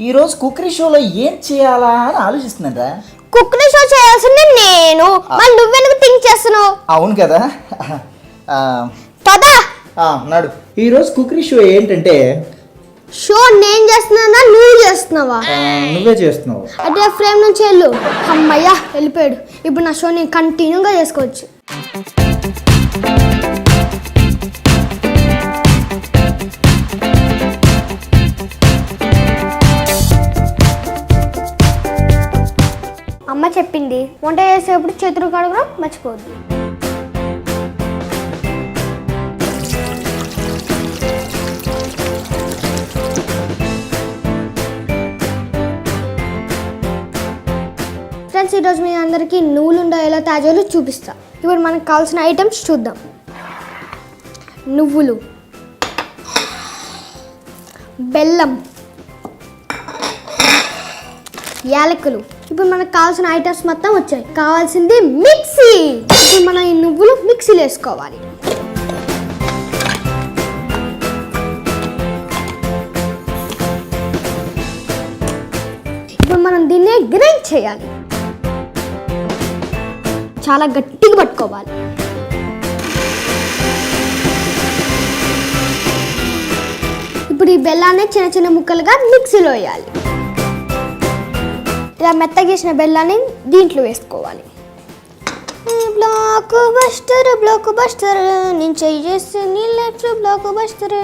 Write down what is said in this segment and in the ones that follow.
ఈరోజు కుక్కరీ షోలో ఏం చేయాలా అని ఆలోచిస్తున్నారా? కుక్కరీ షో చేయాల్సింది నేను, మరి నువ్వెందుకు థింక్ చేస్తున్నావు? అవును కదా. పదా నాడు ఈరోజు కుక్కరీ షో ఏంటంటే, షో నేను చేస్తున్నానా నువ్వు చేస్తున్నావా? నువ్వే చేస్తున్నావు. అదే ఫ్రేమ్ నుంచి వెళ్ళు. అమ్మయ్యా వెళ్ళిపోయాడు. ఇప్పుడు నా షో నేను కంటిన్యూగా చేసుకోవచ్చు. అమ్మ చెప్పింది వంట చేసేటప్పుడు చేతులు కడగడం మర్చిపోవద్దు. ఫ్రెండ్స్, ఈరోజు మీ అందరికీ నువ్వులుండ ఎలా తాజాలో చూపిస్తా. ఇప్పుడు మనకు కావాల్సిన ఐటమ్స్ చూద్దాం. నువ్వులు, బెల్లం, యాలకులు. ఇప్పుడు మనకు కావాల్సిన ఐటమ్స్ మొత్తం వచ్చాయి. కావాల్సింది మిక్సీ. ఇప్పుడు మనం ఈ నువ్వులు మిక్సీలో వేసుకోవాలి. ఇప్పుడు మనం దీన్ని గ్రైండ్ చేయాలి. చాలా గట్టిగా పట్టుకోవాలి. ఇప్పుడు ఈ బెల్లాన్ని చిన్న చిన్న ముక్కలుగా మిక్సీలో వేయాలి. ఇలా మెత్తగా చేసిన బెల్లాన్ని దీంట్లో వేసుకోవాలి. బ్లాక్ బస్టర్ బ్లాక్ బస్టర్ నేను చేసే నీ life block buster.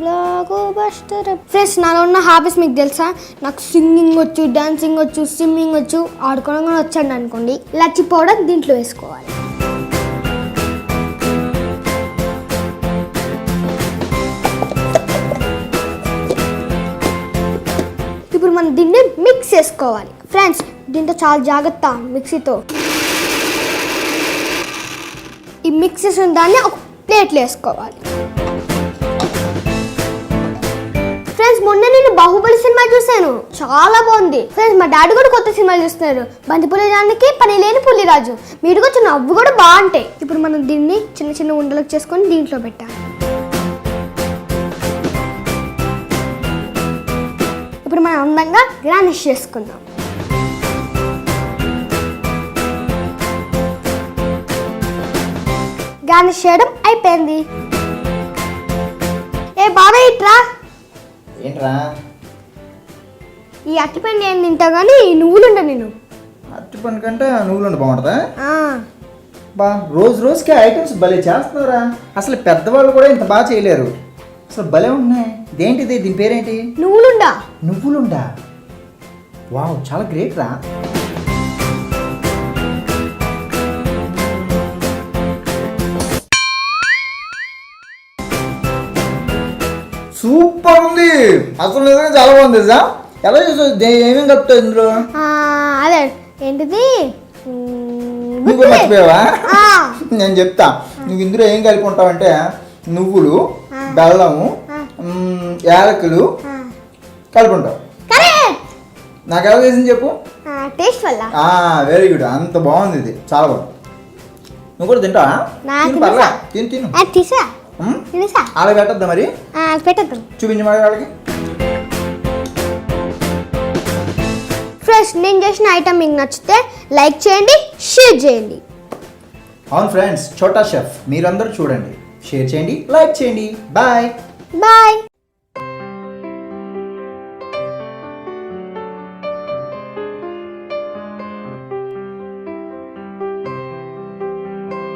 Block buster. Friends, నాలో ఉన్న హాబీస్ మీకు తెలుసా? నాకు సింగింగ్ వచ్చు, డాన్సింగ్ వచ్చు, స్విమ్మింగ్ వచ్చు, ఆడుకోవడం కూడా వచ్చండి అనుకోండి. ఇలాచి పౌడర్ దీంట్లో వేసుకోవాలి. ఇప్పుడు మనం దీన్ని మిక్స్ చేసుకోవాలి. ఫ్రెండ్స్, దీంతో చాలా జాగ్రత్త. మిక్సీతో ఈ మిక్స్ చేసిన దాన్ని ఒక ప్లేట్లో వేసుకోవాలి. ఫ్రెండ్స్, మొన్న నేను బాహుబలి సినిమా చూశాను, చాలా బాగుంది. ఫ్రెండ్స్, మా డాడీ కూడా కొత్త సినిమాలు చూస్తున్నారు. బంతిపూల జానకి పని లేని పులిరాజు. మీరు కూడా నవ్వు కూడా బాగుంటాయి. ఇప్పుడు మనం దీన్ని చిన్న చిన్న ఉండలకు చేసుకొని దీంట్లో పెట్టాలి. ఇప్పుడు మనం అందంగా గార్నిష్ చేసుకుందాం. గార్నిష్ చేయడం అయిపోయింది. ఏ బాబాయ్ ఇట్రా. ఏంట్రా? ఈ అట్టిపండు ఏం తింటావు కానీ ఈ నువ్వులుండ. నేను అట్టిపండు కంటే నువ్వులుండ బాగుంటుందా? బా, రోజు రోజుకి ఐటమ్స్ భలే చేస్తున్నారా. అసలు పెద్దవాళ్ళు కూడా ఇంత బాగా చేయలేరు. అసలు భలే ఉన్నాయి. ఇదేంటిది? దీని పేరేంటి? నువ్వులుండ. నువ్వులుండా? వావ్, చాలా గ్రేట్ రా. సూపర్ ఉంది. అసలు నిజంగా చాలా బాగుంది. ఎలా చేసావు? ఏమేమి కలుపుతావు ఇందులో? అదే ఏంటిది? నువ్వు మర్చిపోయావా? నేను చెప్తా. నువ్వు ఇందులో ఏం కలిపి ఉంటావంటే నువ్వులు, బెల్లము, యాలకులు కలిపి ఉంటావు. నాకు ఎలా చేసింది చెప్పు? టేస్ట్ వల్ల. Very good. అంత బాగుంది. ఇది చాలా బాగుంది. నువ్వు కూడా తింటావా? తిను. అలా పెట్టద్దా మరి? పెట్టద్దాం. చూపించి మరి వాళ్ళకి. ఫ్రెండ్స్, నేను చేసిన ఐటమ్ మీకు నచ్చితే లైక్ చేయండి, షేర్ చేయండి. అవును ఫ్రెండ్స్, చోటా షెఫ్ మీరందరూ చూడండి, షేర్ చేయండి, లైక్ చేయండి. బాయ్.